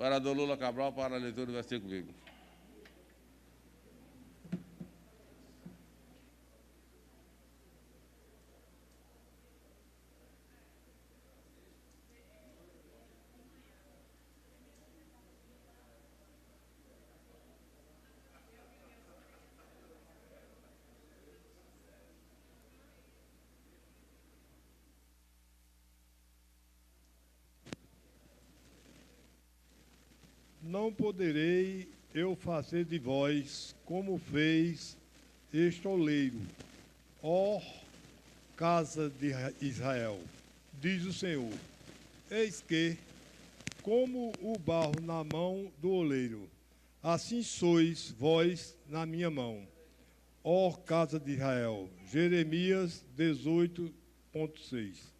vereador Lula Cabral para a leitura do versículo bíblico. Não poderei eu fazer de vós como fez este oleiro, ó casa de Israel, diz o Senhor. Eis que, como o barro na mão do oleiro, assim sois vós na minha mão, ó casa de Israel. Jeremias 18,6.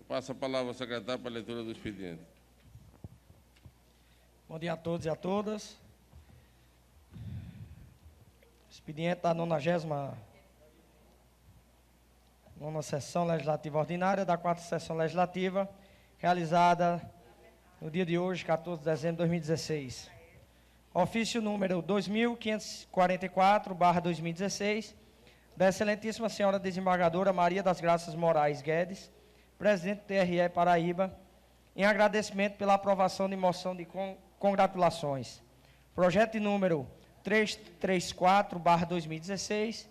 Passa a palavra ao secretário para a leitura do expediente. Bom dia a todos e a todas. Expediente da 99ª sessão legislativa ordinária da 4ª sessão legislativa, realizada no dia de hoje, 14 de dezembro de 2016. Ofício número 2544/2016, da excelentíssima senhora desembargadora Maria das Graças Moraes Guedes, presidente do TRE Paraíba, em agradecimento pela aprovação de moção de congratulações. Projeto de número 334/2016,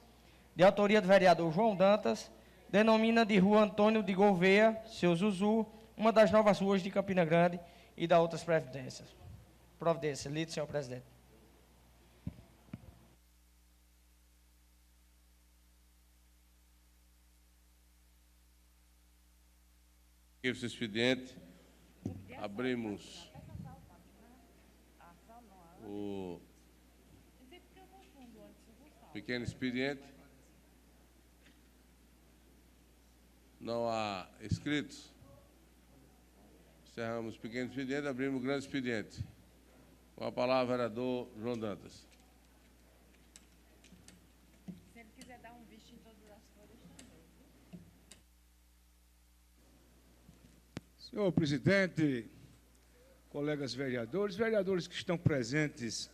de autoria do vereador João Dantas, denomina de Rua Antônio de Gouveia, seu Zuzu, uma das novas ruas de Campina Grande e da outras providências. Lido, senhor presidente. Esse expediente, abrimos o pequeno expediente. Não há inscritos. Encerramos o pequeno expediente, abrimos o grande expediente. Com a palavra, vereador João Dantas. Se ele quiser dar um visto em todas as folhas também. Senhor presidente, colegas vereadores, vereadores que estão presentes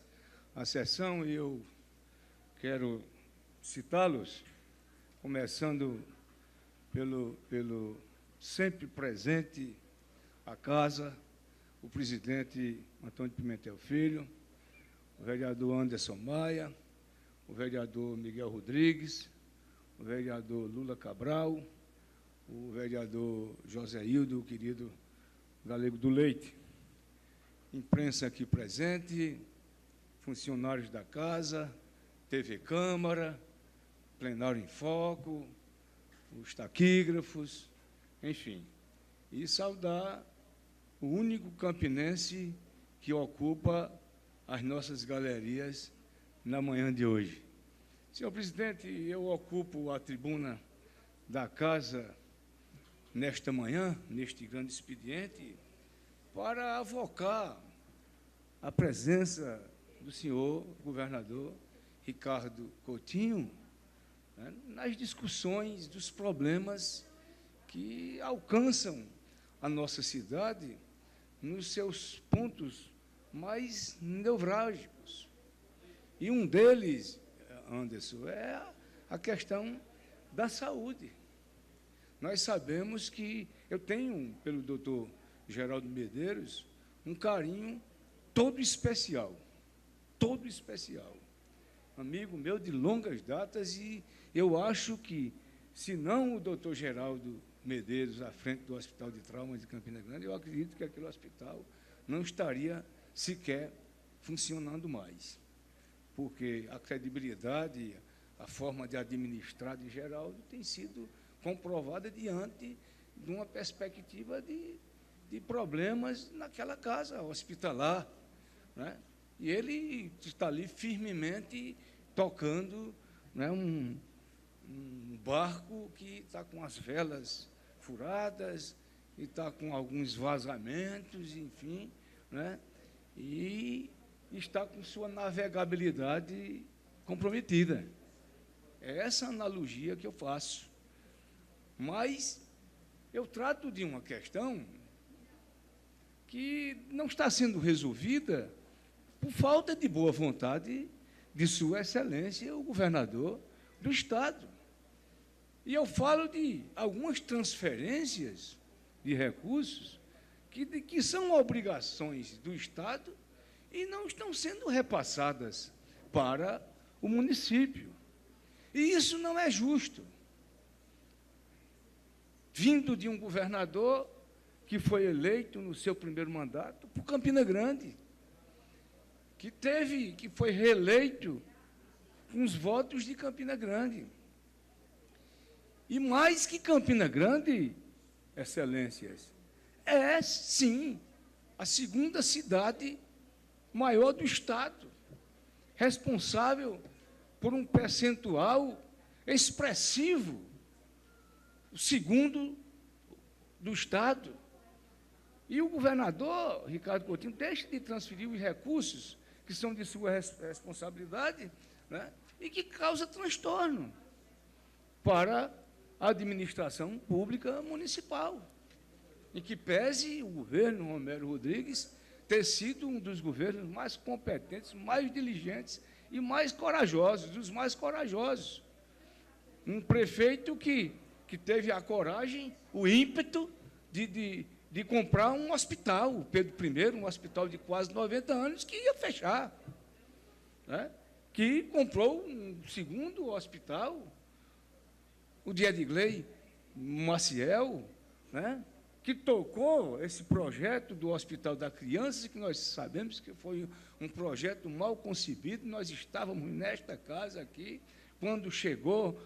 à sessão, e eu quero citá-los, começando pelo sempre presente à casa, o presidente Antônio Pimentel Filho, o vereador Anderson Maia, o vereador Miguel Rodrigues, o vereador Lula Cabral, o vereador José Hildo, o querido Galego do Leite, imprensa aqui presente, funcionários da casa, TV Câmara, plenário em foco, os taquígrafos, enfim, e saudar o único campinense que ocupa as nossas galerias na manhã de hoje. Senhor presidente, eu ocupo a tribuna da casa nesta manhã, neste grande expediente, para avocar a presença do senhor governador Ricardo Coutinho, né, nas discussões dos problemas que alcançam a nossa cidade nos seus pontos mais nevrálgicos. E um deles, Anderson, é a questão da saúde. Nós sabemos que eu tenho, pelo doutor Geraldo Medeiros, um carinho todo especial, amigo meu de longas datas, e eu acho que, se não o doutor Geraldo Medeiros à frente do Hospital de Traumas de Campina Grande, eu acredito que aquele hospital não estaria sequer funcionando mais, porque a credibilidade, a forma de administrar de Geraldo tem sido comprovada diante de uma perspectiva de problemas naquela casa hospitalar, né? E ele está ali firmemente tocando, né, um barco que está com as velas furadas e está com alguns vazamentos, enfim, né, e está com sua navegabilidade comprometida. É essa analogia que eu faço. Mas eu trato de uma questão que não está sendo resolvida por falta de boa vontade de Sua Excelência, o governador do Estado. E eu falo de algumas transferências de recursos que são obrigações do Estado e não estão sendo repassadas para o município. E isso não é justo. Vindo de um governador que foi eleito no seu primeiro mandato por Campina Grande, que foi reeleito com os votos de Campina Grande. E mais que Campina Grande, Excelências, é, sim, a segunda cidade maior do Estado, responsável por um percentual expressivo, o segundo do Estado. E o governador, Ricardo Coutinho, deixa de transferir os recursos que são de sua responsabilidade, né, e que causa transtorno para a administração pública municipal, em que pese o governo Romero Rodrigues ter sido um dos governos mais competentes, mais diligentes e mais corajosos, dos mais corajosos. Um prefeito que teve a coragem, o ímpeto de comprar um hospital, o Pedro I, um hospital de quase 90 anos, que ia fechar, né? Que comprou um segundo hospital, o de Edgley Maciel, né? Que tocou esse projeto do Hospital da Criança, que nós sabemos que foi um projeto mal concebido. Nós estávamos nesta casa aqui, quando chegou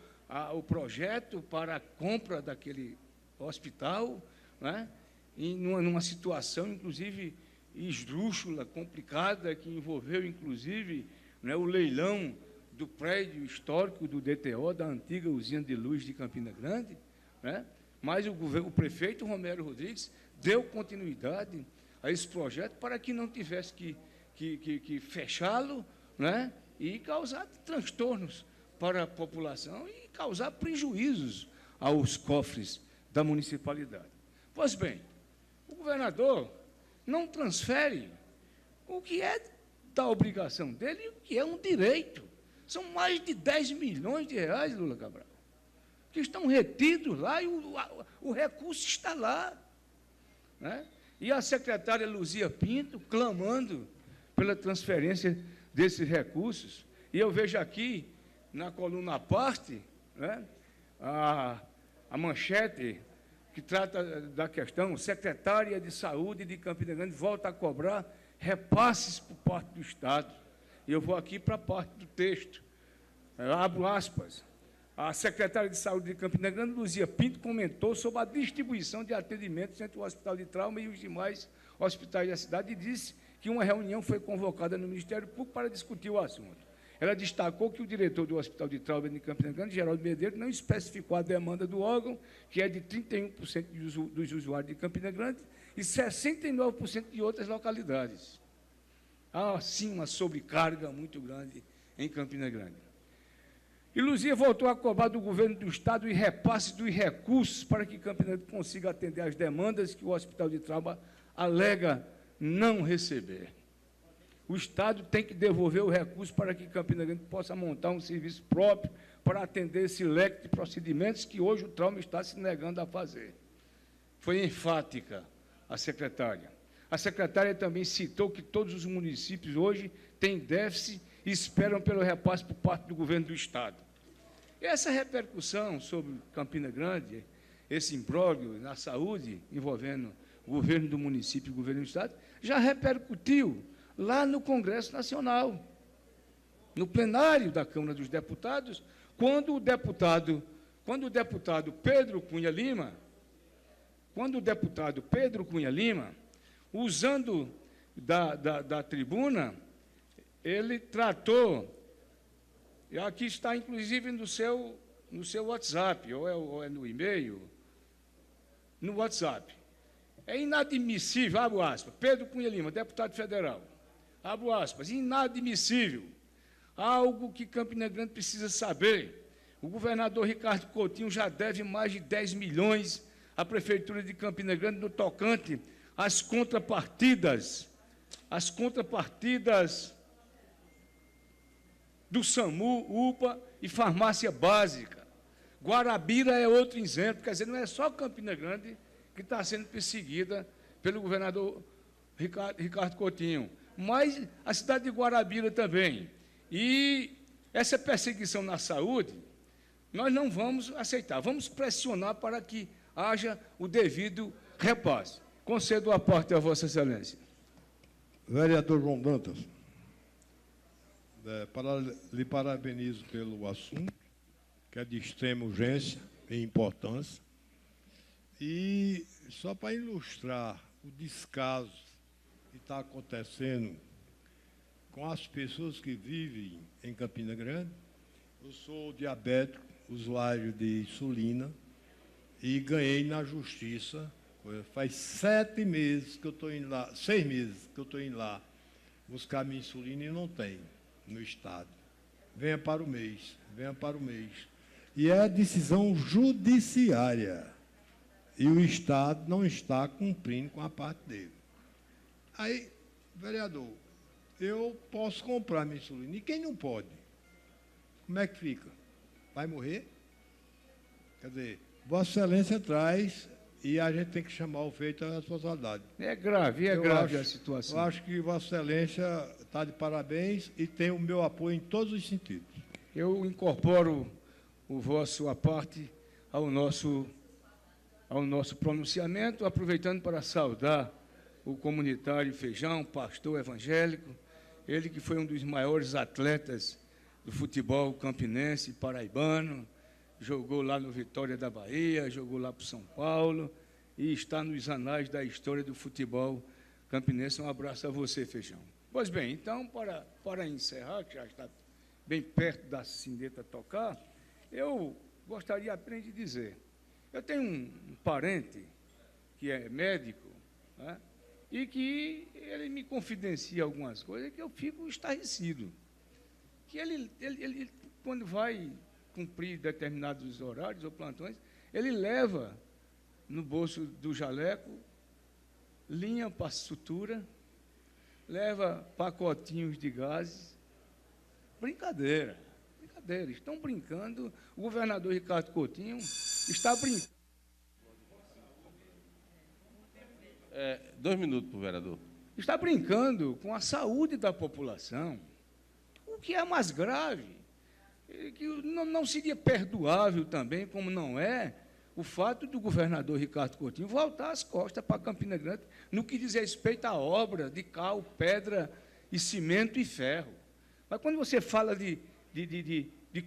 o projeto para a compra daquele hospital, né? E numa situação, inclusive, esdrúxula, complicada, que envolveu, inclusive, né, o leilão do prédio histórico do DTO, da antiga usina de luz de Campina Grande, né? Mas o prefeito Romero Rodrigues deu continuidade a esse projeto para que não tivesse que fechá-lo, né, e causar transtornos para a população e causar prejuízos aos cofres da municipalidade. Pois bem, o governador não transfere o que é da obrigação dele e o que é um direito. São mais de 10 milhões de reais, Lula Cabral, que estão retidos lá e o recurso está lá, né? E a secretária Luzia Pinto clamando pela transferência desses recursos. E eu vejo aqui, na coluna à parte, né, a manchete que trata da questão: secretária de Saúde de Campina Grande volta a cobrar repasses por parte do Estado. E eu vou aqui para a parte do texto. Abro aspas. A secretária de Saúde de Campina Grande, Luzia Pinto, comentou sobre a distribuição de atendimentos entre o Hospital de Trauma e os demais hospitais da cidade e disse que uma reunião foi convocada no Ministério Público para discutir o assunto. Ela destacou que o diretor do Hospital de Trauma de Campina Grande, Geraldo Medeiros, não especificou a demanda do órgão, que é de 31% dos usuários de Campina Grande e 69% de outras localidades. Há, sim, uma sobrecarga muito grande em Campina Grande. E Luzia voltou a cobrar do governo do Estado e repasse dos recursos para que Campina Grande consiga atender às demandas que o Hospital de Trauma alega não receber. O Estado tem que devolver o recurso para que Campina Grande possa montar um serviço próprio para atender esse leque de procedimentos que hoje o Trauma está se negando a fazer. Foi enfática a secretária. A secretária também citou que todos os municípios hoje têm déficit e esperam pelo repasse por parte do governo do Estado. E essa repercussão sobre Campina Grande, esse imbróglio na saúde, envolvendo o governo do município e o governo do Estado, já repercutiu lá no Congresso Nacional, no plenário da Câmara dos Deputados, quando o deputado Pedro Cunha Lima, usando da tribuna, ele tratou, e aqui está, inclusive, no seu WhatsApp, ou é no e-mail, no WhatsApp. É inadmissível, abre aspas, Pedro Cunha Lima, deputado federal, abre aspas, inadmissível, algo que Campina Grande precisa saber, O governador Ricardo Coutinho já deve mais de 10 milhões à Prefeitura de Campina Grande no tocante às contrapartidas do SAMU, UPA e farmácia básica. Guarabira é outro exemplo, quer dizer, não é só Campina Grande que está sendo perseguida pelo governador Ricardo Coutinho, mas a cidade de Guarabira também. E essa perseguição na saúde, nós não vamos aceitar, vamos pressionar para que haja o devido repasse. Concedo a parte a Vossa Excelência. Vereador João Dantas, lhe parabenizo pelo assunto, que é de extrema urgência e importância. E só para ilustrar o descaso que está acontecendo com as pessoas que vivem em Campina Grande, eu sou diabético, usuário de insulina, e ganhei na justiça. Faz 7 meses que eu estou indo lá, 6 meses que eu estou indo lá buscar minha insulina e não tem no estado. Venha para o mês, venha para o mês. E é decisão judiciária. E o Estado não está cumprindo com a parte dele. Aí, vereador, eu posso comprar minha insulina. E quem não pode? Como é que fica? Vai morrer? Quer dizer, Vossa Excelência traz e a gente tem que chamar o feito à responsabilidade. É grave a situação. Eu acho que Vossa Excelência está de parabéns e tem o meu apoio em todos os sentidos. Eu incorporo o vosso aparte ao nosso pronunciamento, aproveitando para saudar o comunitário Feijão, pastor evangélico, ele que foi um dos maiores atletas do futebol campinense e paraibano, jogou lá no Vitória da Bahia, jogou lá para o São Paulo e está nos anais da história do futebol campinense. Um abraço a você, Feijão. Pois bem, então, para encerrar, que já está bem perto da sineta tocar, eu gostaria apenas de dizer, eu tenho um parente que é médico, né, e que ele me confidencia algumas coisas que eu fico estarrecido. Que ele quando vai cumprir determinados horários ou plantões, ele leva no bolso do jaleco linha para sutura, leva pacotinhos de gases. Brincadeira, estão brincando. O governador Ricardo Coutinho está brincando. 2 minutos para o vereador. Está brincando com a saúde da população, o que é mais grave, que não seria perdoável também, como não é, o fato do governador Ricardo Coutinho voltar as costas para Campina Grande no que diz respeito à obra de cal, pedra e cimento e ferro. Mas quando você fala de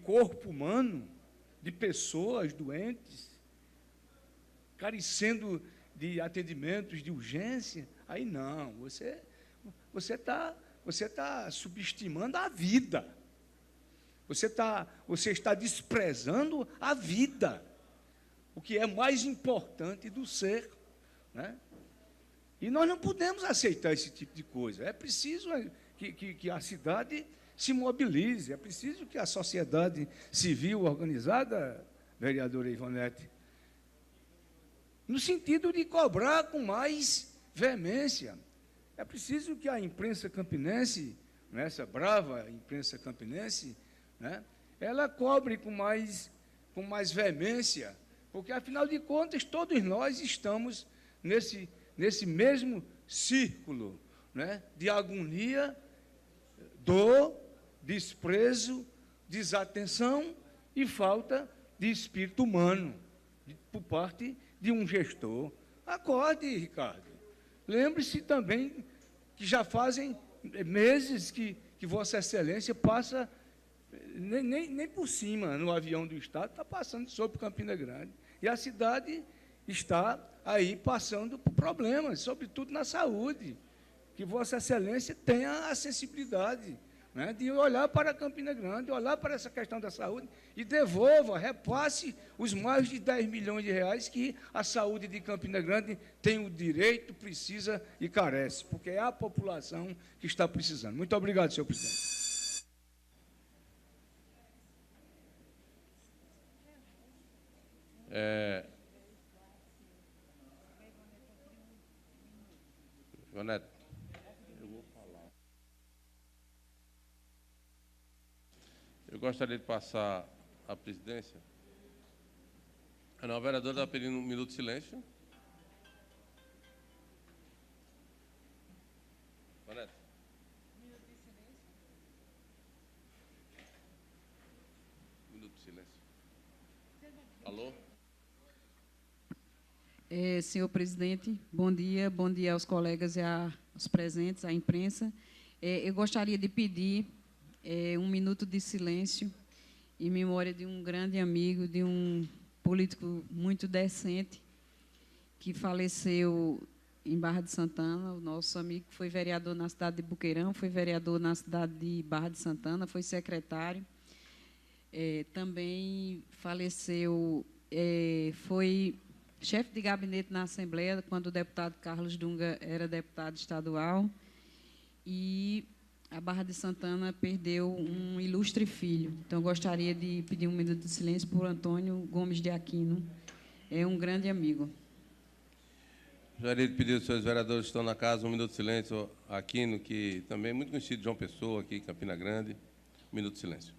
corpo humano, de pessoas doentes, carecendo de atendimentos de urgência, aí não, você está subestimando a vida. Você está desprezando a vida, o que é mais importante do ser, né? E nós não podemos aceitar esse tipo de coisa. É preciso que a cidade se mobilize, é preciso que a sociedade civil organizada, vereadora Ivonete, no sentido de cobrar com mais veemência. É preciso que a imprensa campinense, essa brava imprensa campinense, né, ela cobre com mais veemência, porque, afinal de contas, todos nós estamos nesse mesmo círculo, né, de agonia, dor, desprezo, desatenção e falta de espírito humano por parte de um gestor. Acorde, Ricardo. Lembre-se também que já fazem meses que Vossa Excelência passa, nem por cima, no avião do Estado, está passando sobre Campina Grande. E a cidade está aí passando por problemas, sobretudo na saúde. Que Vossa Excelência tenha a sensibilidade, né, de olhar para Campina Grande, olhar para essa questão da saúde e devolva, repasse os mais de 10 milhões de reais que a saúde de Campina Grande tem o direito, precisa e carece, porque é a população que está precisando. Muito obrigado, senhor presidente. Neto, eu vou falar. Eu gostaria de passar a presidência. Não, o vereador está pedindo um minuto de silêncio. Neto. Minuto de silêncio. Alô? Senhor presidente, bom dia aos colegas e aos presentes, à imprensa. Eu gostaria de pedir um minuto de silêncio em memória de um grande amigo, de um político muito decente, que faleceu em Barra de Santana, o nosso amigo que foi vereador na cidade de Buqueirão, foi vereador na cidade de Barra de Santana, foi secretário. Também faleceu, foi chefe de gabinete na Assembleia, quando o deputado Carlos Dunga era deputado estadual, e a Barra de Santana perdeu um ilustre filho. Então, gostaria de pedir um minuto de silêncio por Antônio Gomes de Aquino. É um grande amigo. Gostaria de pedir aos senhores vereadores que estão na casa um minuto de silêncio. Aquino, que também é muito conhecido, João Pessoa, aqui em Campina Grande. Um minuto de silêncio.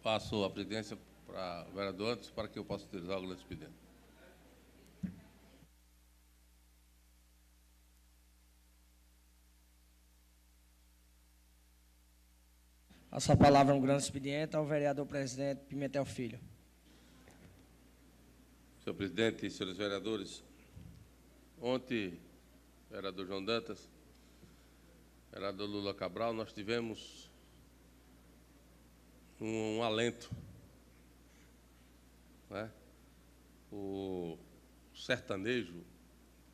Passo a presidência para o vereador Anderson, para que eu possa utilizar o expediente. Passa a palavra no grande expediente ao vereador presidente Pimentel Filho. Senhor presidente e senhores vereadores, ontem, vereador João Dantas, vereador Lula Cabral, nós tivemos um alento, né? O sertanejo,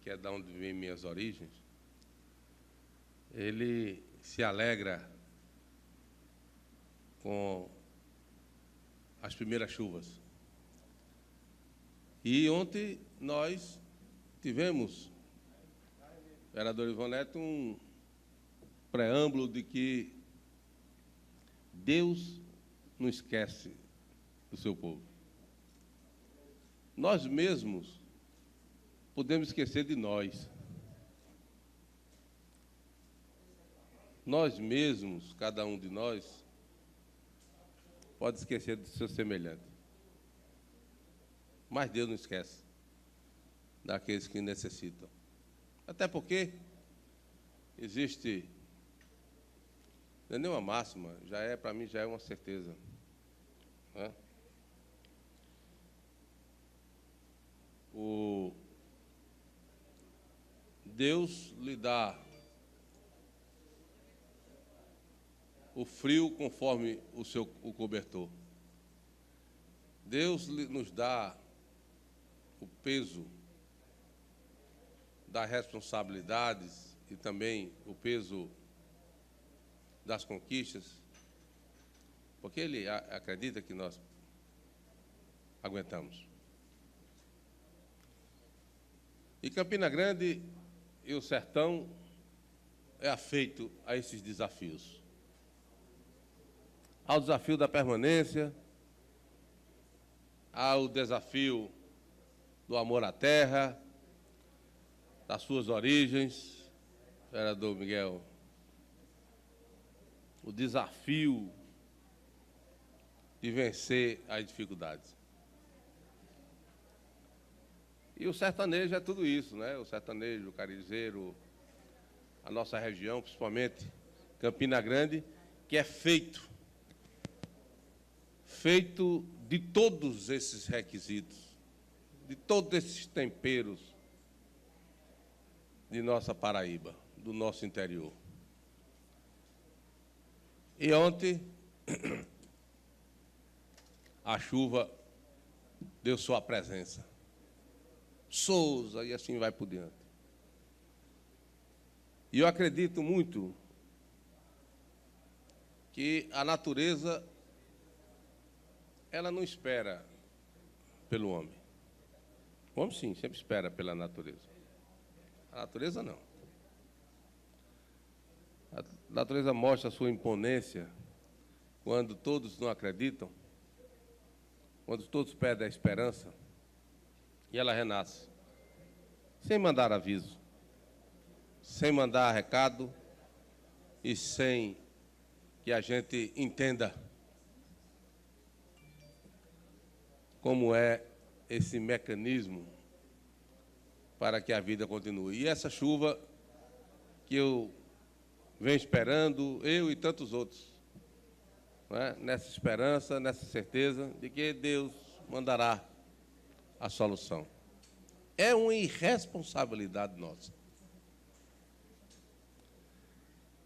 que é da onde vem minhas origens, ele se alegra com as primeiras chuvas. E ontem nós tivemos, vereador Ivan Neto, um preâmbulo de que Deus não esquece do seu povo. Nós mesmos podemos esquecer de nós. Nós mesmos, cada um de nós, pode esquecer do seu semelhante. Mas Deus não esquece daqueles que necessitam. Até porque existe, não é nem uma máxima, para mim já é uma certeza, né? Deus lhe dá o frio conforme o cobertor. Deus nos dá o peso das responsabilidades e também o peso das conquistas, porque Ele acredita que nós aguentamos. E Campina Grande e o sertão é afeito a esses desafios. Ao desafio da permanência, ao desafio do amor à terra, das suas origens, vereador Miguel, o desafio de vencer as dificuldades. E o sertanejo é tudo isso, né? O sertanejo, o carizeiro, a nossa região, principalmente Campina Grande, que é feito de todos esses requisitos, de todos esses temperos de nossa Paraíba, do nosso interior. E ontem, a chuva deu sua presença. Sousa, e assim vai por diante. E eu acredito muito que a natureza, ela não espera pelo homem. O homem, sim, sempre espera pela natureza. A natureza, não. A natureza mostra a sua imponência quando todos não acreditam, quando todos perdem a esperança, e ela renasce, sem mandar aviso, sem mandar recado e sem que a gente entenda como é esse mecanismo para que a vida continue. E essa chuva que eu venho esperando, eu e tantos outros, né, nessa esperança, nessa certeza de que Deus mandará a solução. É uma irresponsabilidade nossa.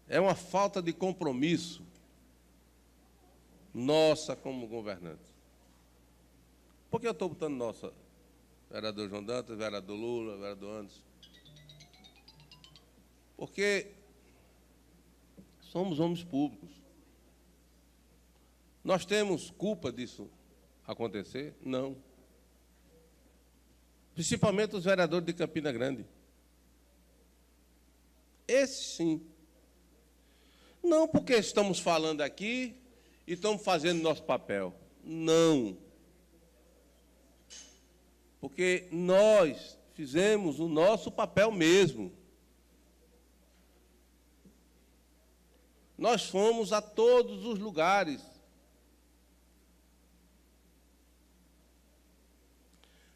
É uma falta de compromisso nossa como governantes. Por que eu estou botando nossa? Vereador João Dantas, vereador Lula, vereador Anderson. Porque somos homens públicos. Nós temos culpa disso acontecer? Não. Principalmente os vereadores de Campina Grande. Esses sim. Não porque estamos falando aqui e estamos fazendo nosso papel. Não. Porque nós fizemos o nosso papel mesmo. Nós fomos a todos os lugares.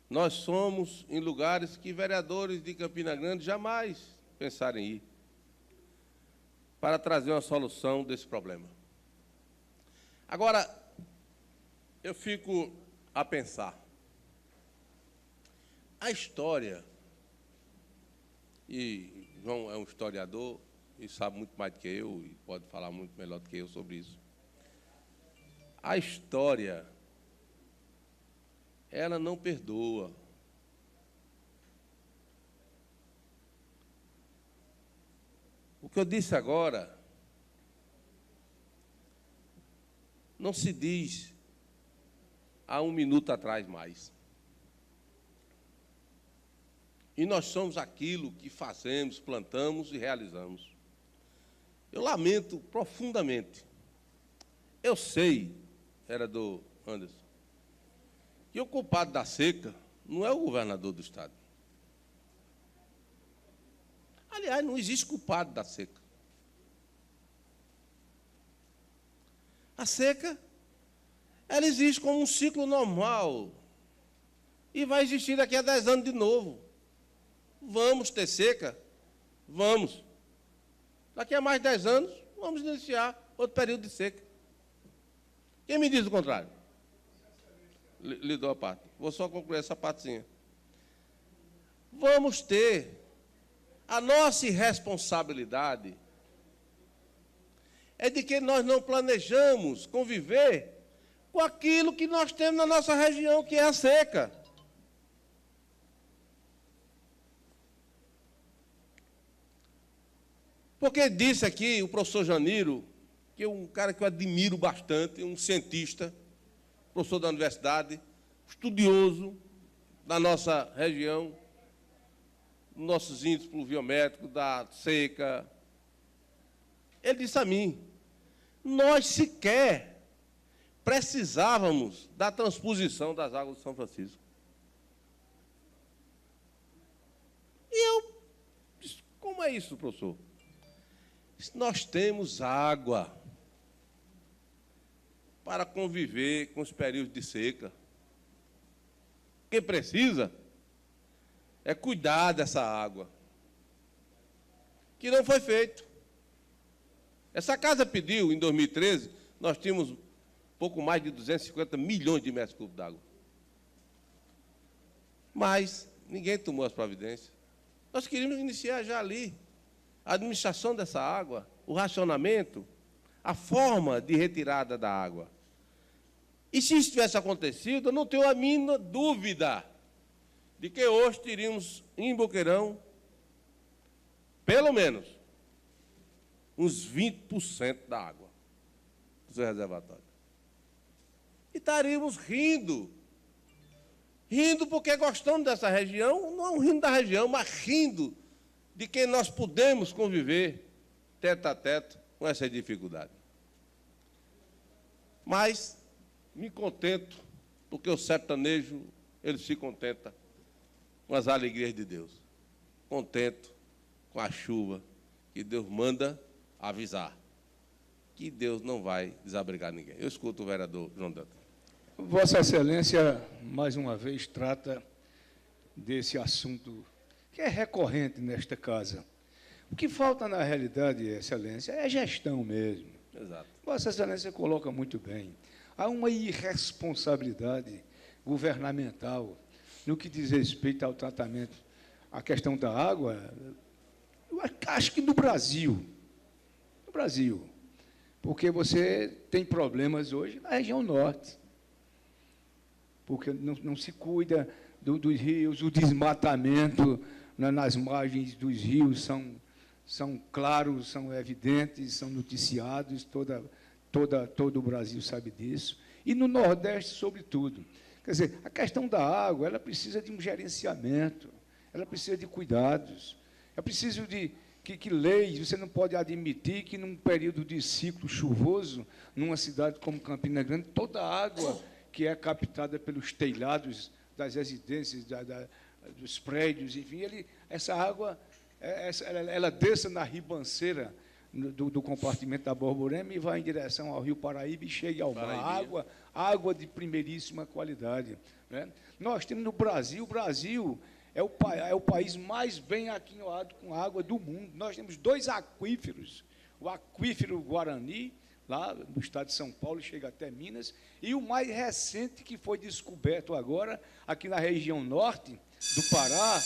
Nós somos em lugares que vereadores de Campina Grande jamais pensaram em ir, para trazer uma solução desse problema. Agora, eu fico a pensar. A história, e João é um historiador e sabe muito mais do que eu, e pode falar muito melhor do que eu sobre isso. A história, ela não perdoa. O que eu disse agora não se diz há um minuto atrás mais. E nós somos aquilo que fazemos, plantamos e realizamos. Eu lamento profundamente. Eu sei, vereador Anderson, que o culpado da seca não é o governador do Estado. Aliás, não existe culpado da seca. A seca, ela existe como um ciclo normal e vai existir daqui a 10 anos de novo. Vamos ter seca? Vamos. Daqui a mais 10 anos, vamos iniciar outro período de seca. Quem me diz o contrário? Lhe dou a parte. Vou só concluir essa partezinha. Vamos ter a nossa irresponsabilidade é de que nós não planejamos conviver com aquilo que nós temos na nossa região, que é a seca. Porque disse aqui o professor Janiro, que é um cara que eu admiro bastante, um cientista, professor da universidade, estudioso da nossa região, nossos índices pluviométricos, da seca. Ele disse a mim, nós sequer precisávamos da transposição das águas de São Francisco. E eu disse, como é isso, professor? Nós temos água para conviver com os períodos de seca. Quem precisa é cuidar dessa água, que não foi feito. Essa casa pediu, em 2013, nós tínhamos pouco mais de 250 milhões de metros cúbicos d'água. Mas ninguém tomou as providências. Nós queríamos iniciar já ali a administração dessa água, o racionamento, a forma de retirada da água. E se isso tivesse acontecido, eu não tenho a mínima dúvida de que hoje teríamos em Boqueirão, pelo menos, uns 20% da água do seu reservatório. E estaríamos rindo. Rindo porque gostamos dessa região, não rindo da região, mas rindo de que nós podemos conviver teto a teto com essa dificuldade. Mas me contento, porque o sertanejo, ele se contenta com as alegrias de Deus. Contento com a chuva que Deus manda avisar. Que Deus não vai desabrigar ninguém. Eu escuto o vereador João Dantas. Vossa Excelência, mais uma vez, trata desse assunto que é recorrente nesta casa. O que falta, na realidade, Excelência, é gestão mesmo. Exato. Vossa Excelência coloca muito bem. Há uma irresponsabilidade governamental no que diz respeito ao tratamento, à questão da água. Eu acho que no Brasil, porque você tem problemas hoje na região norte, porque não se cuida dos rios, o desmatamento nas margens dos rios são claros, são evidentes, são noticiados, todo o Brasil sabe disso, e no Nordeste, sobretudo. Quer dizer, a questão da água, ela precisa de um gerenciamento, ela precisa de cuidados, é preciso que leis, você não pode admitir que, num período de ciclo chuvoso, numa cidade como Campina Grande, toda a água que é captada pelos telhados das residências, dos prédios, enfim, essa água, ela desça na ribanceira do compartimento da Borborema e vai em direção ao Rio Paraíba e chega ao mar. Água de primeiríssima qualidade. Né? Nós temos no Brasil, o Brasil é o país mais bem aquinhoado com água do mundo. Nós temos 2 aquíferos, o aquífero Guarani, lá no estado de São Paulo, chega até Minas, e o mais recente que foi descoberto agora, aqui na região norte do Pará.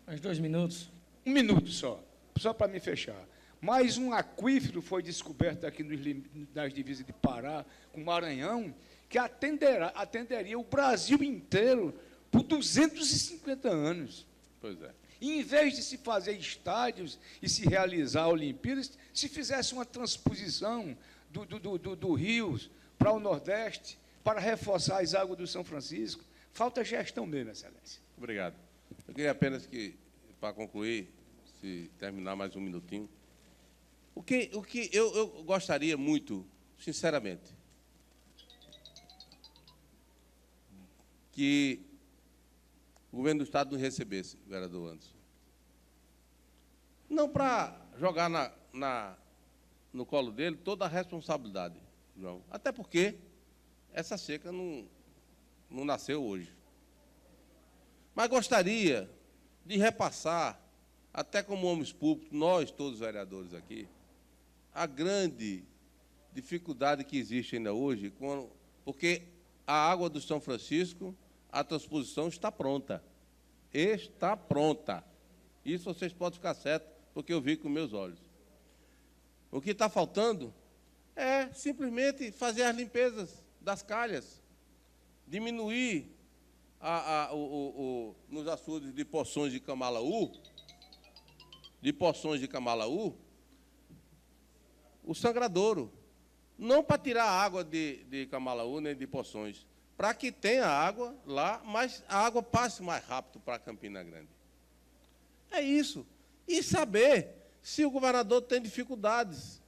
Mais 2 minutos. 1 minuto só para me fechar. Mais um aquífero foi descoberto aqui nas divisas de Pará com Maranhão, que atenderia o Brasil inteiro por 250 anos. Pois é. E, em vez de se fazer estádios e se realizar Olimpíadas, se fizesse uma transposição do Rios para o Nordeste, para reforçar as águas do São Francisco. Falta gestão mesmo, Excelência. Obrigado. Eu queria apenas que, para concluir, se terminar mais um minutinho, o que eu gostaria muito, sinceramente, que o governo do Estado nos recebesse, vereador Anderson. Não para jogar no colo dele toda a responsabilidade, João. Até porque essa seca não nasceu hoje. Mas gostaria de repassar, até como homens públicos, nós, todos os vereadores aqui, a grande dificuldade que existe ainda hoje, porque a água do São Francisco, a transposição está pronta. Está pronta. Isso vocês podem ficar certos, porque eu vi com meus olhos. O que está faltando é simplesmente fazer as limpezas das calhas, diminuir nos açudes de Poções de Camalaú, o sangradouro. não para tirar a água de Camalaú nem de Poções, para que tenha água lá, mas a água passe mais rápido para Campina Grande. É isso. E saber se o governador tem dificuldades,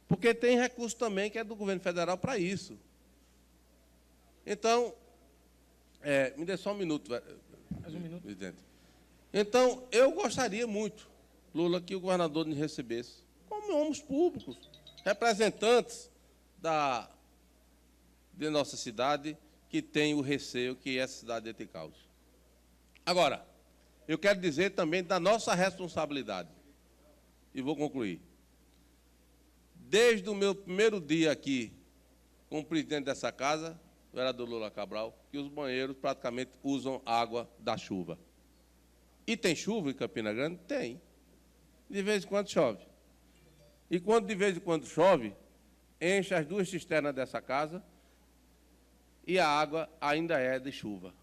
porque tem recurso também que é do governo federal para isso. Então, me dê só um minuto, Mais um minuto. presidente. Então, eu gostaria muito, Lula, que o governador nos recebesse como homens públicos, representantes de nossa cidade, que tem o receio que essa cidade tem causa. Agora, eu quero dizer também da nossa responsabilidade, e vou concluir. Desde o meu primeiro dia aqui, como presidente dessa casa, o vereador Lula Cabral, que os banheiros praticamente usam água da chuva. E tem chuva em Campina Grande? Tem. De vez em quando chove. E quando de vez em quando chove, enche as 2 cisternas dessa casa e a água ainda é de chuva.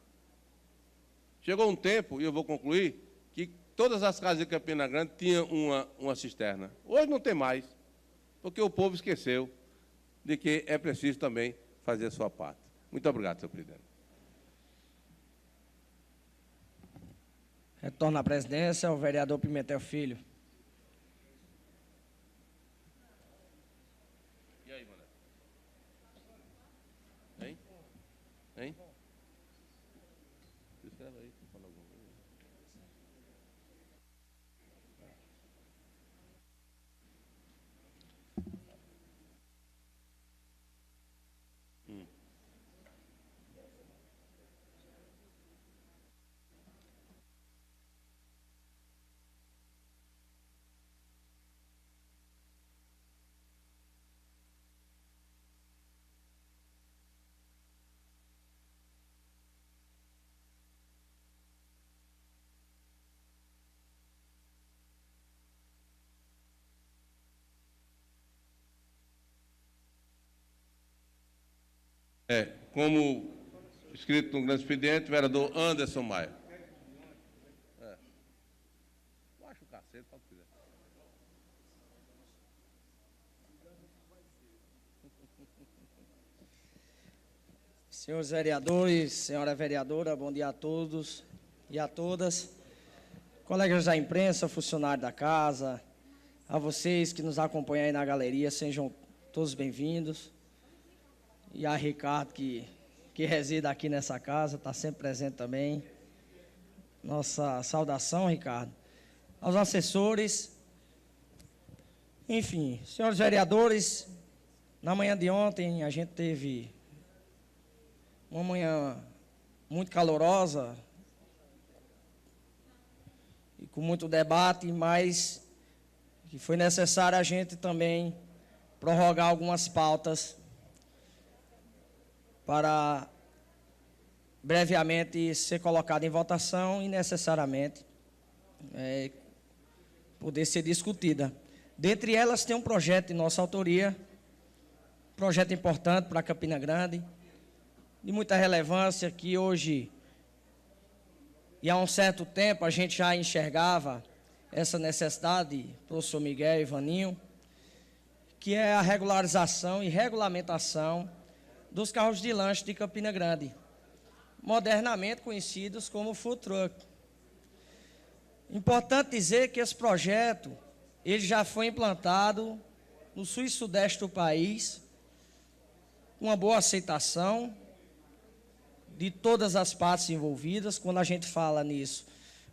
Chegou um tempo, e eu vou concluir, que todas as casas de Campina Grande tinham uma cisterna. Hoje não tem mais, porque o povo esqueceu de que é preciso também fazer a sua parte. Muito obrigado, senhor presidente. Retorno à presidência, o vereador Pimentel Filho. E aí, Mané? Hein? Hein? Se escreve aí, para falar alguma coisa. Como escrito no grande expediente, vereador Anderson Maia. Baixa o cacete, fala o que quiser. Senhores vereadores, senhora vereadora, bom dia a todos e a todas. Colegas da imprensa, funcionários da casa, a vocês que nos acompanham aí na galeria, sejam todos bem-vindos. E a Ricardo, que reside aqui nessa casa, está sempre presente também. Nossa saudação, Ricardo. Aos assessores. Enfim, senhores vereadores, na manhã de ontem a gente teve uma manhã muito calorosa e com muito debate, mas que foi necessário a gente também prorrogar algumas pautas para brevemente ser colocada em votação e necessariamente poder ser discutida. Dentre elas tem um projeto de nossa autoria, projeto importante para Campina Grande, de muita relevância, que hoje e há um certo tempo a gente já enxergava essa necessidade, professor Miguel e Vaninho, que é a regularização e regulamentação dos carros de lanche de Campina Grande, modernamente conhecidos como food truck. Importante dizer que esse projeto ele já foi implantado no sul e sudeste do país, com uma boa aceitação de todas as partes envolvidas. Quando a gente fala nisso,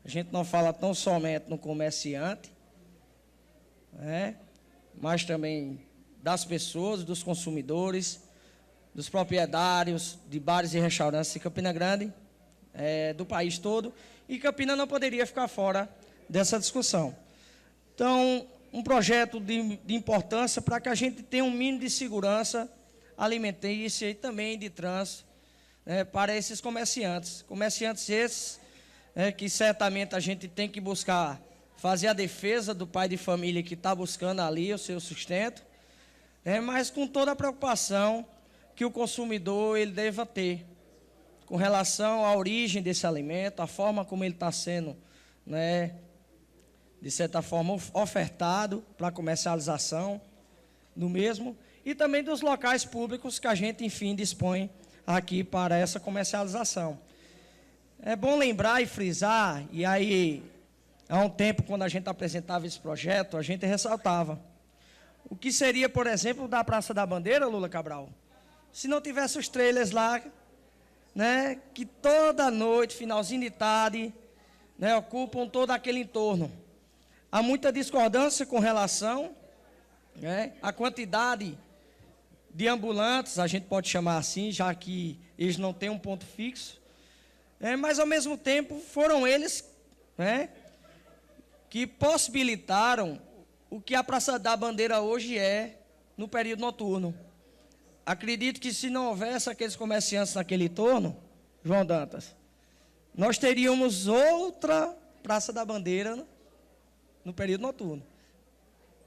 a gente não fala tão somente no comerciante, mas também das pessoas, dos consumidores, dos proprietários de bares e restaurantes de Campina Grande, do país todo, e Campina não poderia ficar fora dessa discussão. Então, um projeto de importância para que a gente tenha um mínimo de segurança alimentícia e também de trânsito para esses comerciantes. Comerciantes esses que certamente a gente tem que buscar fazer a defesa do pai de família que está buscando ali o seu sustento, mas com toda a preocupação que o consumidor ele deva ter com relação à origem desse alimento, a forma como ele está sendo, de certa forma, ofertado para a comercialização do mesmo, e também dos locais públicos que a gente, enfim, dispõe aqui para essa comercialização. É bom lembrar e frisar, e aí, há um tempo, quando a gente apresentava esse projeto, a gente ressaltava o que seria, por exemplo, da Praça da Bandeira, Lula Cabral, se não tivesse os trailers lá, né, que toda noite, finalzinho de tarde, né, ocupam todo aquele entorno. Há muita discordância com relação, né, à quantidade de ambulantes, a gente pode chamar assim, já que eles não têm um ponto fixo, mas, ao mesmo tempo, foram eles, né, que possibilitaram o que a Praça da Bandeira hoje é no período noturno. Acredito que, se não houvesse aqueles comerciantes naquele entorno, João Dantas, nós teríamos outra Praça da Bandeira no período noturno.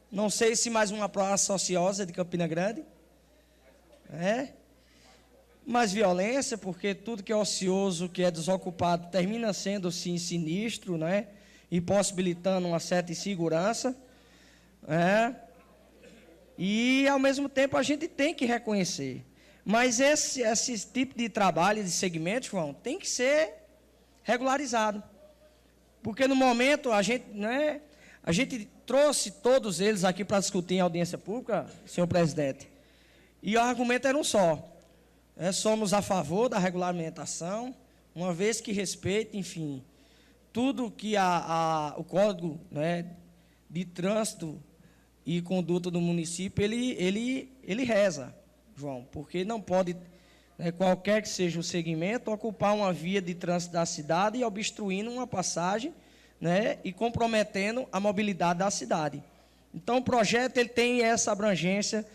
Não sei se mais uma praça ociosa de Campina Grande, mais violência, porque tudo que é ocioso, que é desocupado, termina sendo, sim, sinistro, né? E possibilitando uma certa insegurança. E, ao mesmo tempo, a gente tem que reconhecer. Mas esse tipo de trabalho, de segmento, João, tem que ser regularizado. Porque, no momento, a gente trouxe todos eles aqui para discutir em audiência pública, senhor presidente, e o argumento era um só. Somos a favor da regulamentação, uma vez que respeite, enfim, tudo que o Código, né, de Trânsito e Conduta do município, ele reza, João, porque não pode, né, qualquer que seja o segmento, ocupar uma via de trânsito da cidade e obstruindo uma passagem, né, e comprometendo a mobilidade da cidade. Então, o projeto ele tem essa abrangência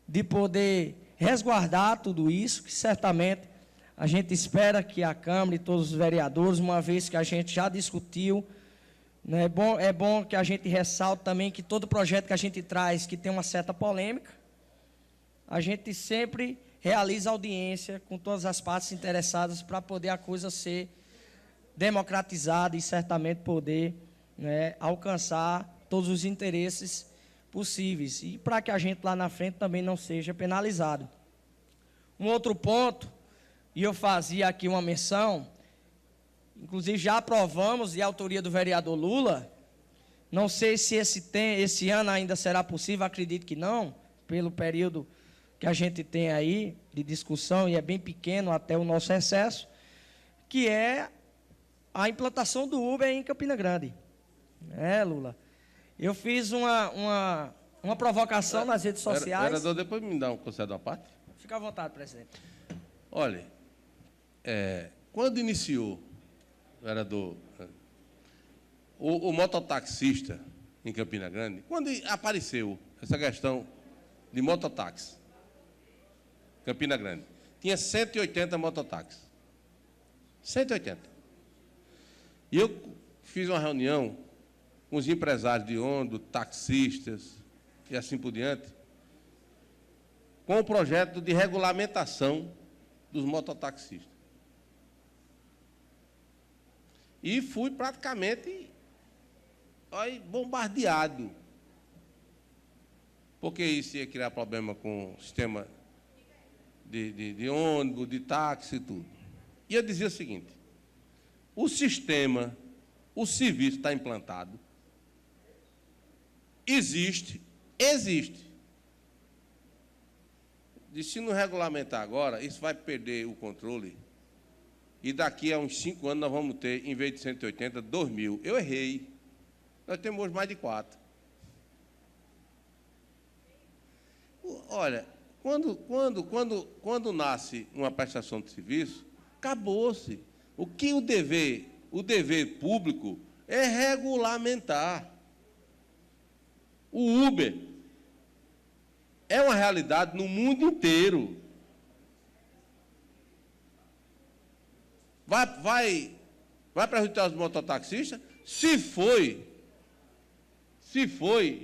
de poder resguardar tudo isso, que certamente a gente espera que a Câmara e todos os vereadores, uma vez que a gente já discutiu, né, é bom que a gente ressalte também que todo projeto que a gente traz, que tem uma certa polêmica, a gente sempre realiza audiência com todas as partes interessadas para poder a coisa ser democratizada e certamente poder, né, alcançar todos os interesses possíveis e para que a gente lá na frente também não seja penalizado. Um outro ponto, e eu fazia aqui uma menção, inclusive já aprovamos de autoria do vereador Lula, não sei se esse ano ainda será possível, acredito que não, pelo período que a gente tem aí de discussão, e é bem pequeno até o nosso recesso, que é a implantação do Uber em Campina Grande. Lula? Eu fiz uma provocação nas redes sociais. Vereador, depois me dá um conselho à parte? Fica à vontade, presidente. Olha, quando iniciou, vereador, o mototaxista em Campina Grande, quando apareceu essa questão de mototáxi, Campina Grande, tinha 180 mototáxis. 180. E eu fiz uma reunião com os empresários de ônibus, taxistas e assim por diante, com o projeto de regulamentação dos mototaxistas. E fui praticamente bombardeado, porque isso ia criar problema com o sistema de ônibus, de táxi e tudo. E eu dizia o seguinte: o sistema, o serviço está implantado, existe. E se não regulamentar agora, isso vai perder o controle. E daqui a uns 5 anos nós vamos ter, em vez de 180, 2.000. Eu errei. Nós temos hoje mais de 4. Olha, quando nasce uma prestação de serviço, acabou-se. O que o dever público é regulamentar. O Uber é uma realidade no mundo inteiro. Vai prejudicar os mototaxistas? Se foi,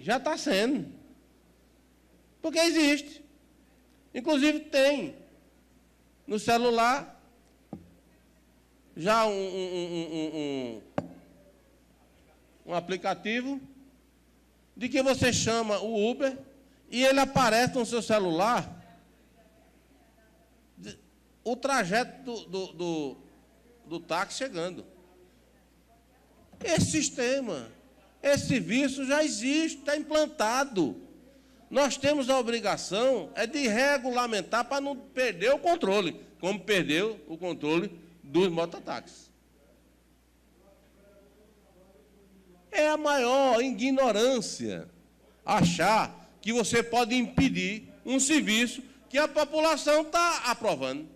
já está sendo. Porque existe. Inclusive tem no celular já um aplicativo de que você chama o Uber e ele aparece no seu celular o trajeto do táxi chegando. Esse sistema, esse serviço já existe, está implantado. Nós temos a obrigação de regulamentar para não perder o controle, como perdeu o controle dos mototáxis. É a maior ignorância achar que você pode impedir um serviço que a população está aprovando.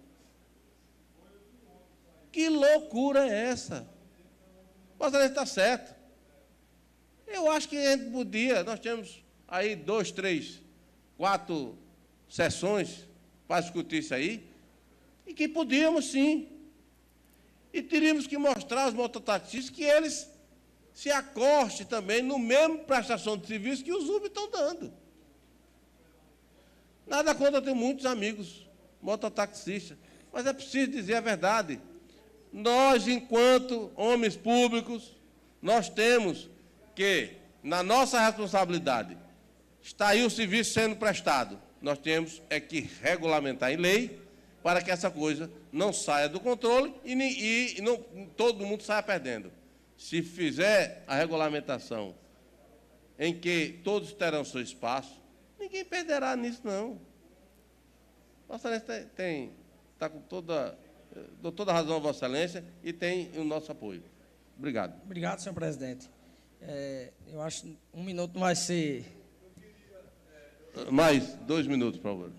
Que loucura é essa? Mas ele está certo. Eu acho que a gente podia, nós temos aí 2, 3, 4 sessões para discutir isso aí, e que podíamos sim. E teríamos que mostrar aos mototaxistas que eles se acostem também no mesmo prestação de serviço que os Uber estão dando. Nada contra, eu tenho muitos amigos mototaxistas, mas é preciso dizer a verdade. Nós, enquanto homens públicos, nós temos que, na nossa responsabilidade, está aí o serviço sendo prestado. Nós temos que regulamentar em lei para que essa coisa não saia do controle e não, todo mundo saia perdendo. Se fizer a regulamentação em que todos terão seu espaço, ninguém perderá nisso, não. Vossa Excelência está com dou toda a razão a Vossa Excelência e tem o nosso apoio. Obrigado. Obrigado, senhor presidente. Eu acho que 1 minuto não vai ser... Mais 2 minutos, por favor.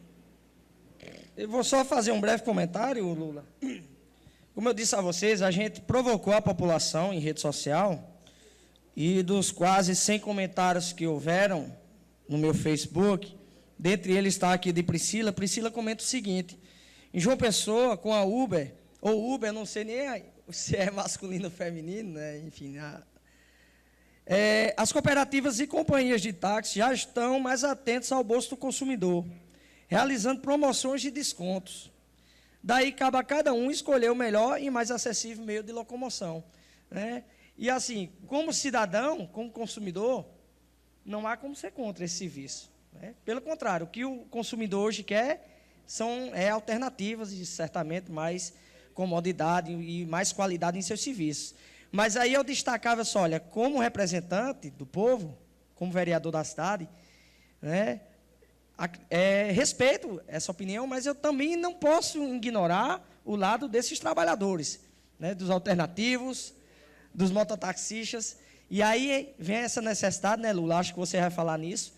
Eu vou só fazer um breve comentário, Lula. Como eu disse a vocês, a gente provocou a população em rede social e dos quase 100 comentários que houveram no meu Facebook, dentre eles está aqui de Priscila. Priscila comenta o seguinte: em João Pessoa, com a Uber, ou Uber, não sei nem se é masculino ou feminino, né? Enfim, as cooperativas e companhias de táxi já estão mais atentas ao bolso do consumidor, realizando promoções de descontos. Daí cabe a cada um escolher o melhor e mais acessível meio de locomoção, né? E assim, como cidadão, como consumidor, não há como ser contra esse serviço, né? Pelo contrário, o que o consumidor hoje quer são alternativas e certamente mais comodidade e mais qualidade em seus serviços. Mas aí eu destacava só, olha, como representante do povo, como vereador da cidade, né, respeito essa opinião, mas eu também não posso ignorar o lado desses trabalhadores, né, dos alternativos, dos mototaxistas. E aí vem essa necessidade, né, Lula, acho que você vai falar nisso,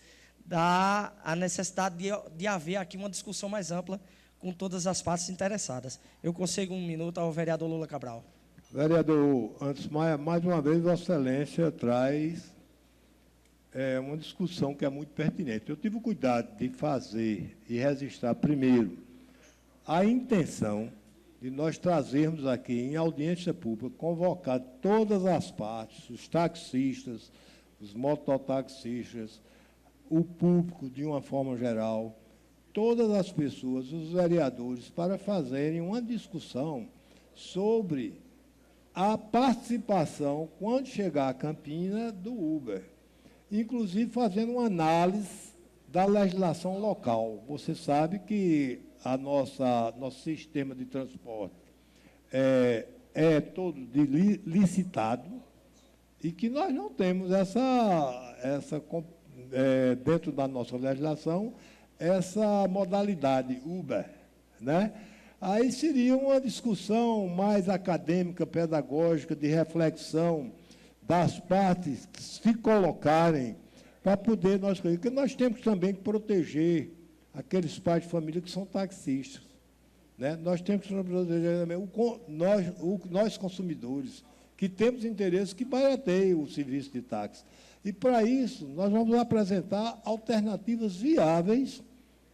a necessidade de haver aqui uma discussão mais ampla com todas as partes interessadas. Eu consigo 1 minuto ao vereador Lula Cabral. Vereador, antes, mais uma vez, Vossa Excelência traz uma discussão que é muito pertinente. Eu tive o cuidado de fazer e registrar, primeiro, a intenção de nós trazermos aqui, em audiência pública, convocar todas as partes, os taxistas, os mototaxistas, o público de uma forma geral, todas as pessoas, os vereadores, para fazerem uma discussão sobre a participação, quando chegar a Campina, do Uber. Inclusive fazendo uma análise da legislação local. Você sabe que nosso sistema de transporte é todo licitado e que nós não temos dentro da nossa legislação, essa modalidade Uber, né? Aí seria uma discussão mais acadêmica, pedagógica, de reflexão das partes se colocarem para poder porque nós temos também que proteger aqueles pais de família que são taxistas, né? Nós temos que proteger também nós consumidores, que temos interesse que barateiem o serviço de táxi. E, para isso, nós vamos apresentar alternativas viáveis,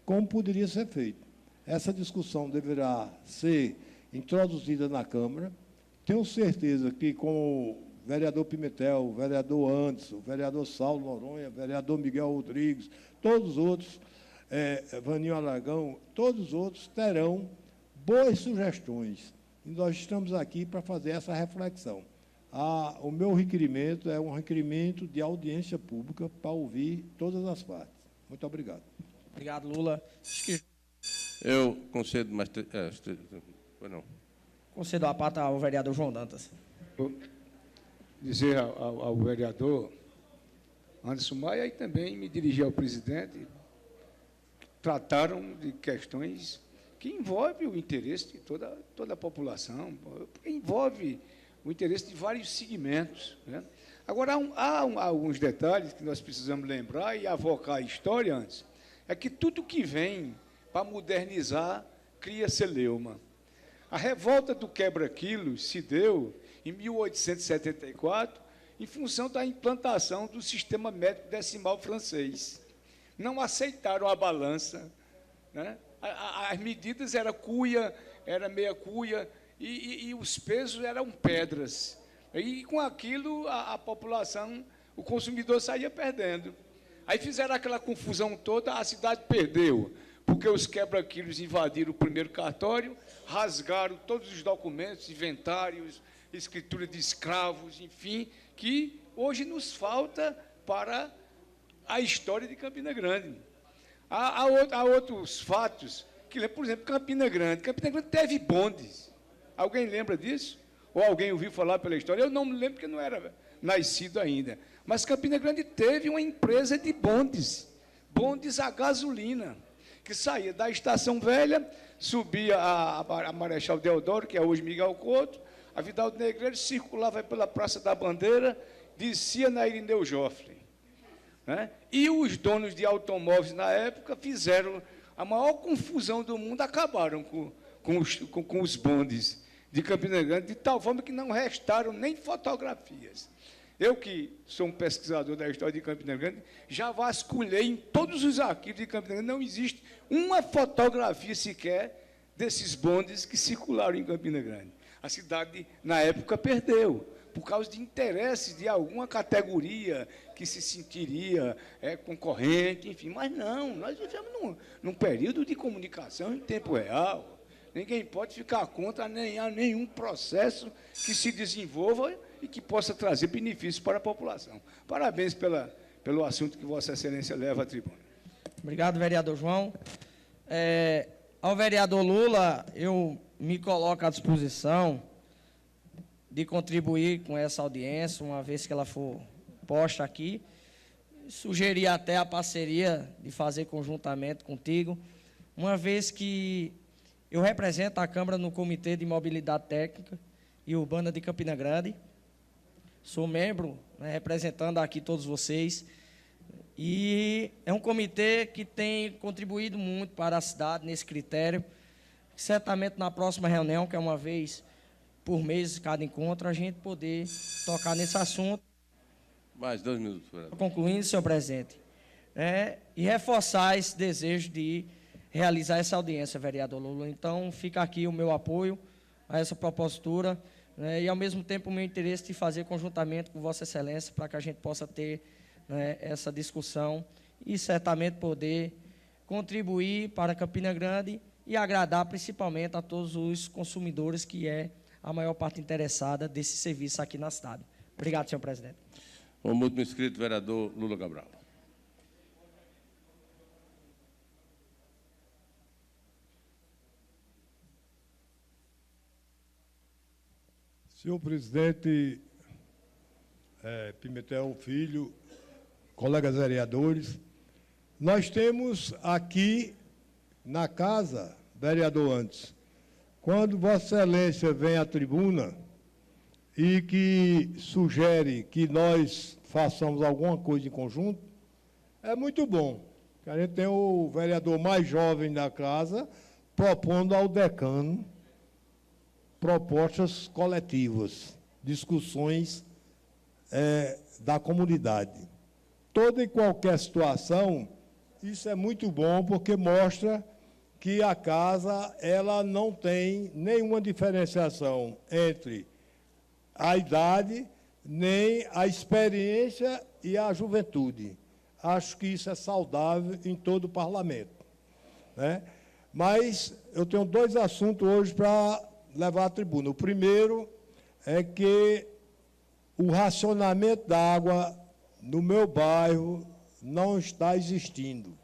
como poderia ser feito. Essa discussão deverá ser introduzida na Câmara. Tenho certeza que, com o vereador Pimentel, o vereador Anderson, o vereador Saulo Noronha, o vereador Miguel Rodrigues, todos os outros, Vaninho Aragão, todos os outros terão boas sugestões. E nós estamos aqui para fazer essa reflexão. O meu requerimento é um requerimento de audiência pública para ouvir todas as partes. Muito obrigado. Obrigado, Lula. Acho que Eu concedo mais... não. concedo a pata ao vereador João Dantas. Vou dizer ao vereador Anderson Maia e também me dirigir ao presidente. Trataram de questões que envolvem o interesse de toda a população, envolve o interesse de vários segmentos, né? Agora, há alguns detalhes que nós precisamos lembrar e avocar a história antes. É que tudo que vem para modernizar cria celeuma. A revolta do quebra-quilos se deu em 1874, em função da implantação do sistema métrico decimal francês. Não aceitaram a balança, né? As medidas eram cuia, era meia cuia, e os pesos eram pedras. E com aquilo a população, o consumidor saía perdendo. Aí fizeram aquela confusão toda, a cidade perdeu, porque os quebra-quilos invadiram o primeiro cartório, rasgaram todos os documentos, inventários, escritura de escravos, enfim, que hoje nos falta para a história de Campina Grande. Há outros fatos, que, por exemplo, Campina Grande teve bondes. Alguém lembra disso? Ou alguém ouviu falar pela história? Eu não me lembro, porque não era nascido ainda. Mas Campina Grande teve uma empresa de bondes a gasolina, que saía da Estação Velha, subia a Marechal Deodoro, que é hoje Miguel Couto, a Vidal do Negreiro, circulava pela Praça da Bandeira, descia na Irineu Joffre, né? E os donos de automóveis, na época, fizeram a maior confusão do mundo, acabaram com os bondes de Campina Grande, de tal forma que não restaram nem fotografias. Eu, que sou um pesquisador da história de Campina Grande, já vasculhei em todos os arquivos de Campina Grande, não existe uma fotografia sequer desses bondes que circularam em Campina Grande. A cidade, na época, perdeu, por causa de interesses de alguma categoria que se sentiria concorrente, enfim. Mas não, nós vivemos num período de comunicação em tempo real. Ninguém pode ficar contra nenhum processo que se desenvolva e que possa trazer benefícios para a população. Parabéns pelo assunto que Vossa Excelência leva à tribuna. Obrigado, vereador João. Ao vereador Lula, eu me coloco à disposição de contribuir com essa audiência, uma vez que ela for posta aqui. Sugerir até a parceria de fazer conjuntamente contigo, uma vez que eu represento a Câmara no Comitê de Mobilidade Técnica e Urbana de Campina Grande. Sou membro, né, representando aqui todos vocês. E é um comitê que tem contribuído muito para a cidade nesse critério. Certamente na próxima reunião, que é uma vez por mês, cada encontro, a gente poder tocar nesse assunto. Mais 2 minutos, vereador. Concluindo, senhor presidente. E reforçar esse desejo de realizar essa audiência, vereador Lula. Então, fica aqui o meu apoio a essa propositura, né, e, ao mesmo tempo, o meu interesse de fazer conjuntamente com Vossa Excelência para que a gente possa ter, né, essa discussão e, certamente, poder contribuir para Campina Grande e agradar, principalmente, a todos os consumidores, que é a maior parte interessada desse serviço aqui na cidade. Obrigado, senhor presidente. Como último inscrito, vereador Lula Cabral. Senhor presidente Pimentel Filho, colegas vereadores, nós temos aqui na casa, vereador Antes, quando Vossa Excelência vem à tribuna e que sugere que nós façamos alguma coisa em conjunto, é muito bom. A gente tem o vereador mais jovem da casa propondo ao decano propostas coletivas, discussões da comunidade. Toda e qualquer situação, isso é muito bom, porque mostra que a casa ela não tem nenhuma diferenciação entre a idade, nem a experiência e a juventude. Acho que isso é saudável em todo o parlamento, né? Mas eu tenho 2 assuntos hoje para levar à tribuna. O primeiro é que o racionamento da água no meu bairro, não está existindo.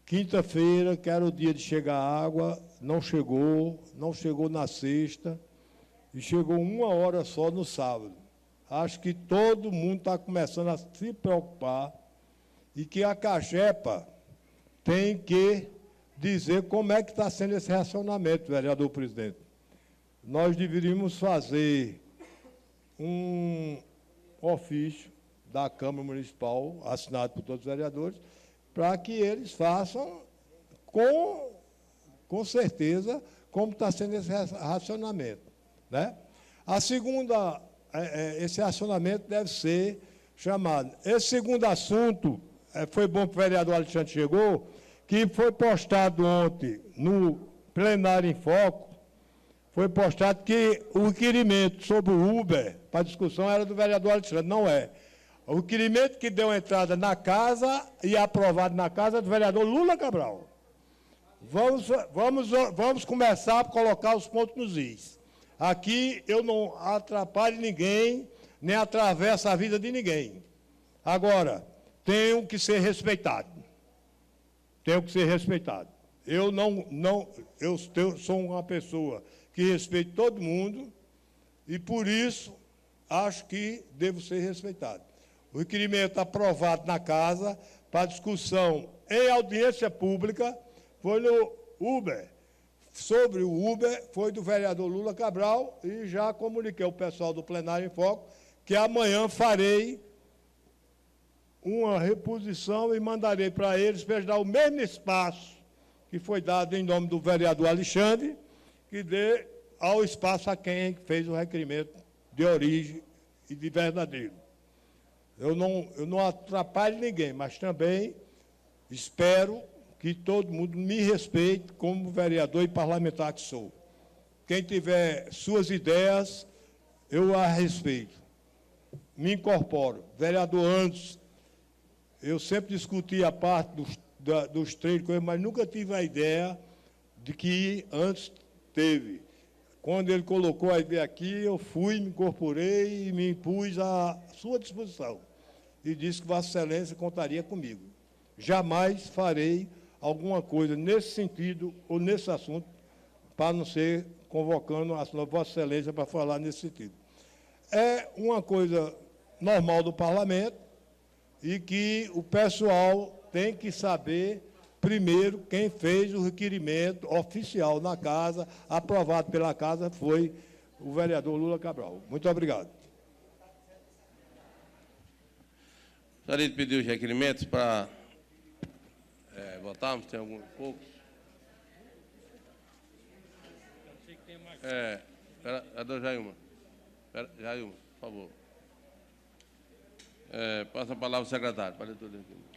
Quinta-feira, que era o dia de chegar água, não chegou na sexta, e chegou 1 hora só no sábado. Acho que todo mundo está começando a se preocupar e que a CAGEPA tem que dizer como é que está sendo esse racionamento, vereador presidente. Nós deveríamos fazer um ofício da Câmara Municipal, assinado por todos os vereadores, para que eles façam com certeza como está sendo esse racionamento, né? A segunda, esse racionamento deve ser chamado. Esse segundo assunto, foi bom que o vereador Alexandre chegou, que foi postado ontem no plenário em Foco, foi postado que o requerimento sobre o Uber para discussão era do vereador Alexandre, não é. O requerimento que deu entrada na casa e aprovado na casa é do vereador Lula Cabral. Vamos começar a colocar os pontos nos is. Aqui eu não atrapalho ninguém, nem atravesso a vida de ninguém. Agora, tenho que ser respeitado. Tenho que ser respeitado. Eu sou uma pessoa que respeito todo mundo e, por isso, acho que devo ser respeitado. O requerimento aprovado na casa para discussão em audiência pública foi no Uber. Sobre o Uber foi do vereador Lula Cabral e já comuniquei ao pessoal do Plenário em Foco que amanhã farei uma reposição e mandarei para eles dar o mesmo espaço que foi dado em nome do vereador Alexandre, que dê ao espaço a quem fez o requerimento de origem e de verdadeiro. Eu não atrapalho ninguém, mas também espero que todo mundo me respeite como vereador e parlamentar que sou. Quem tiver suas ideias, eu a respeito. Me incorporo. Vereador Anderson, eu sempre discuti a parte dos treinos, mas nunca tive a ideia de que antes teve. Quando ele colocou a ideia aqui, eu fui, me incorporei e me impus à sua disposição. E disse que Vossa Excelência contaria comigo. Jamais farei alguma coisa nesse sentido ou nesse assunto para não ser convocando a Vossa Excelência para falar nesse sentido. É uma coisa normal do parlamento e que o pessoal tem que saber, primeiro, quem fez o requerimento oficial na casa, aprovado pela casa, foi o vereador Lula Cabral. Muito obrigado. Gostaria de pedir os requerimentos para votarmos, tem alguns poucos. Vereador Jailma. Jailma, por favor. Passa a palavra ao secretário. Para leitura do requerimento.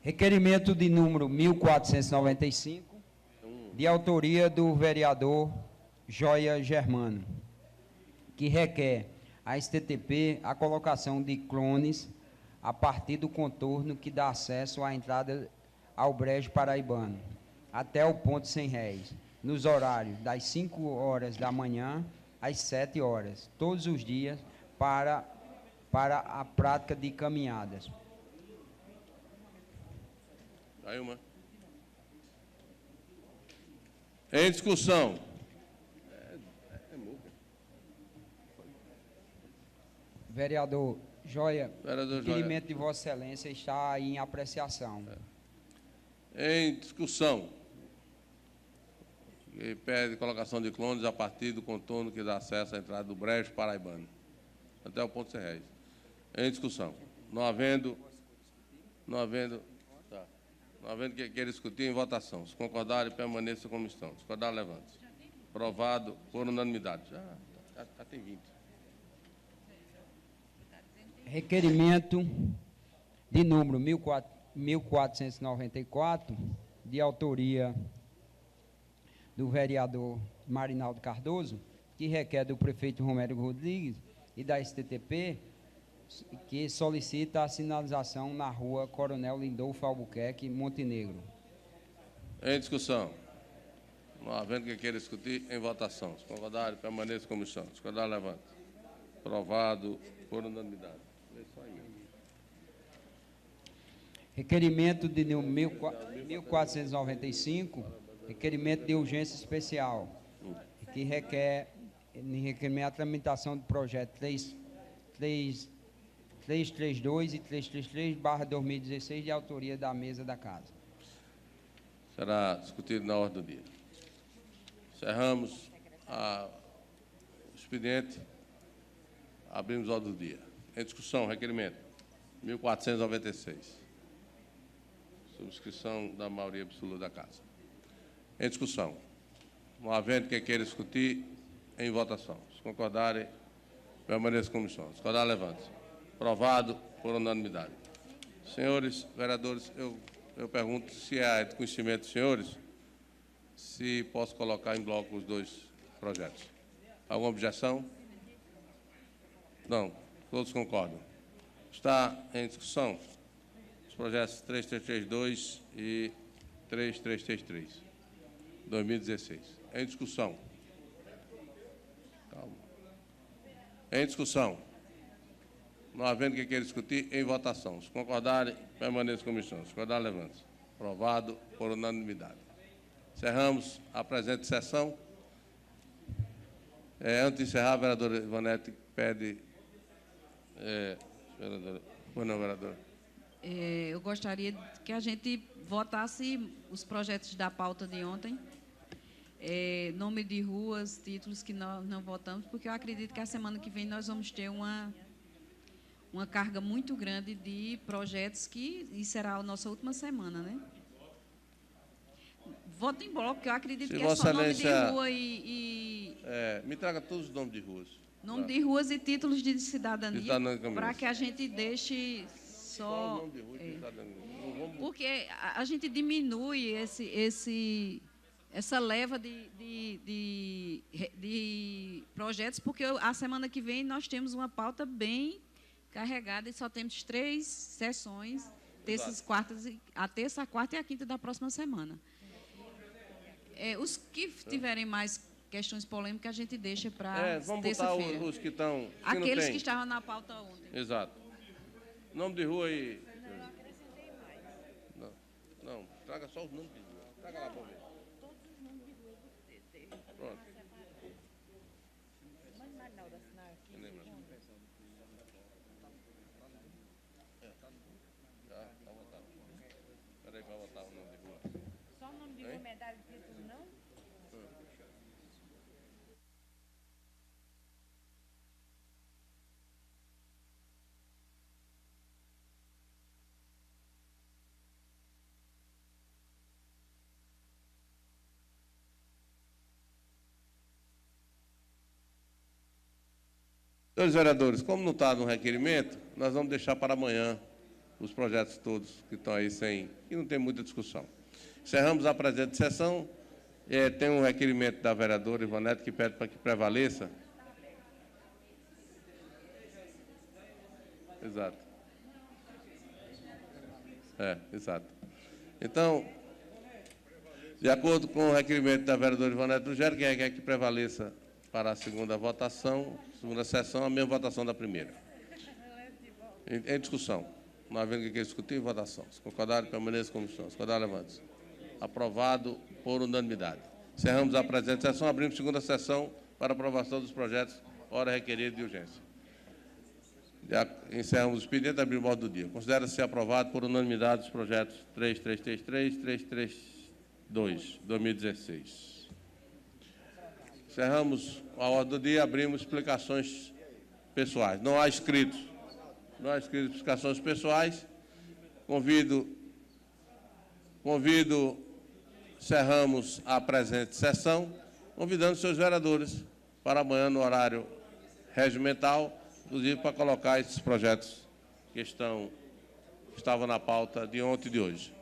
Requerimento de número 1495, de autoria do vereador Joia Germano, que requer a STTP a colocação de clones a partir do contorno que dá acesso à entrada ao Brejo Paraibano, até o ponto Sem Réis, nos horários das 5 horas da manhã às 7 horas, todos os dias, para a prática de caminhadas. Jailma. Em discussão. Vereador Joia, Vereador o requerimento de Vossa Excelência está aí em apreciação. Em discussão. Que pede colocação de clones a partir do contorno que dá acesso à entrada do Brejo Paraibano, até o ponto Sem Réis. Em discussão. Não havendo que queira discutir, em votação. Se concordarem, permaneça como estão. Se concordar, levante-se. Aprovado por unanimidade. Já tem 20. Requerimento de número 1494, de autoria do vereador Marinaldo Cardoso, que requer do prefeito Romero Rodrigues e da STTP, que solicita a sinalização na rua Coronel Lindolfo Albuquerque, Montenegro. Em discussão. Não havendo que queira discutir, em votação. Se concordarem, permaneça como estão. Se concordar, levante. Aprovado por unanimidade. Requerimento de número 1495, requerimento de urgência especial, que requer a tramitação do projeto 332 e 333/2016, de autoria da mesa da Casa. Será discutido na ordem do dia. Encerramos o expediente. Abrimos a ordem do dia. Em discussão, requerimento 1496. Subscrição da maioria absoluta da Casa. Em discussão. Não havendo quem queira discutir, em votação. Se concordarem, permaneça como estão. Se concordar, levante-se. Aprovado por unanimidade. Senhores vereadores, eu pergunto se é de conhecimento dos senhores, se posso colocar em bloco os dois projetos. Alguma objeção? Não. Todos concordam. Está em discussão os projetos 3332 e 3333, 2016. Em discussão. Calma. Em discussão. Não havendo quem queira discutir, em votação. Se concordarem, permaneça como estão. Se concordar, levante-se. Aprovado por unanimidade. Encerramos a presente sessão. Antes de encerrar, a vereadora Ivanete pede... vereadora. Eu gostaria que a gente votasse os projetos da pauta de ontem. Nome de ruas, títulos que nós não votamos, porque eu acredito que a semana que vem nós vamos ter uma carga muito grande de projetos e será a nossa última semana, né? Voto em bloco, porque eu acredito que é só nome de rua e me traga todos os nomes de ruas. Nome de ruas e títulos de cidadania, para que a gente deixe só... Nome de rua e cidadania. Porque a gente diminui essa leva de projetos, porque a semana que vem nós temos uma pauta bem carregada e só temos 3 sessões, a terça, a quarta e a quinta da próxima semana. Os que tiverem mais questões polêmicas, a gente deixa para vamos terça-feira. botar os que estão... Aqueles que estavam na pauta ontem. Exato. Nome de rua e... Eu não acrescentei mais. Não, traga só os nomes de rua. Traga lá para ver. Todos os nomes de rua do TT. Pronto. Mas na hora de assinar aqui. Já votado. Espera aí para votar o nome de rua. Só o nome de rua, medalha de título, não? Senhores vereadores, como não está no requerimento, nós vamos deixar para amanhã os projetos todos que estão aí e não tem muita discussão. Encerramos a presente sessão. Tem um requerimento da vereadora Ivanete que pede para que prevaleça. Exato. Exato. Então, de acordo com o requerimento da vereadora Ivanete Rogério, quem quer que prevaleça para a segunda votação, segunda sessão, a mesma votação da primeira. Em discussão. Não havendo que queira discutir, votação. Se concordarem, permaneça como estão. Se concordar, levante-se. Aprovado por unanimidade. Encerramos a presente sessão, abrimos segunda sessão para aprovação dos projetos, hora requerida de urgência. Encerramos o expediente, abrimos o ordem do dia. Considera-se aprovado por unanimidade os projetos 3333 e 3332, 2016. Encerramos a ordem do dia, abrimos explicações pessoais. Não há inscritos. Não há inscritos explicações pessoais. Encerramos a presente sessão, convidando os seus vereadores para amanhã no horário regimental, inclusive para colocar esses projetos que estavam na pauta de ontem e de hoje.